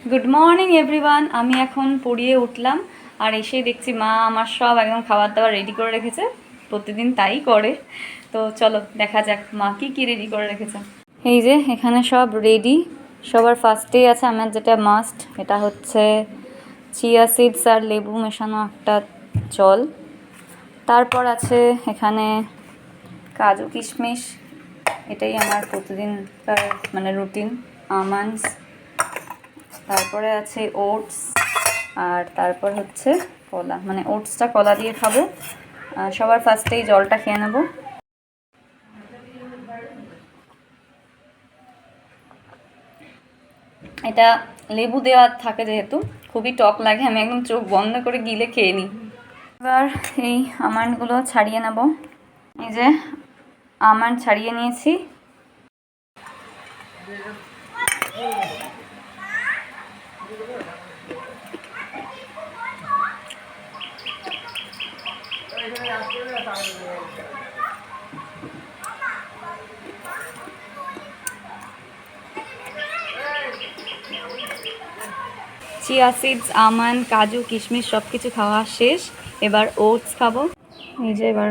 Good morning everyone. আমি এখন পড়িয়ে উঠলাম আর এসে দেখছি মা আমার সব একদম খাবার দাবার রেডি করে রেখেছে। প্রতিদিন তাই করে। তো চলো দেখা যাক মা কী কী রেডি করে রেখেছে। এই যে এখানে সব রেডি। সবার ফার্স্টেই আছে আমার যেটা মাস্ট, এটা হচ্ছে চিয়া সিডস আর লেবু মেশানো একটা জল। তারপর আছে এখানে কাজু কিশমিশ, এটাই আমার প্রতিদিনকার মানে রুটিন। আমন্ডস, তারপরে আছে ওটস, আর তারপর হচ্ছে কলা, মানে ওটসটা কলা দিয়ে খাবো। সবার ফার্স্টেই জলটা খেয়ে নেব। এটা লেবু দেওয়া থাকে যেহেতু খুবই টক লাগে, আমি একদম চোখ বন্ধ করে গিলে খেয়ে নিই। এবার এই আমন্ডগুলো ছাড়িয়ে নেব। এই যে আমন্ড ছাড়িয়ে নিয়েছি। চিয়া সিডস, আমন্ড, কাজু কিশমিশ সব কিছু খাওয়া শেষ। এবার ওটস খাবো। এই যে এবার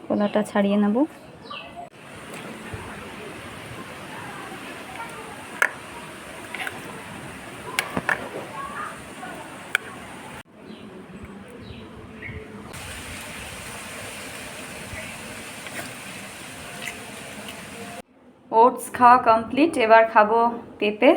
কলাটা ছাড়িয়ে নেব। ওটস খাওয়া কমপ্লিট, এবার খাবো পেঁপে।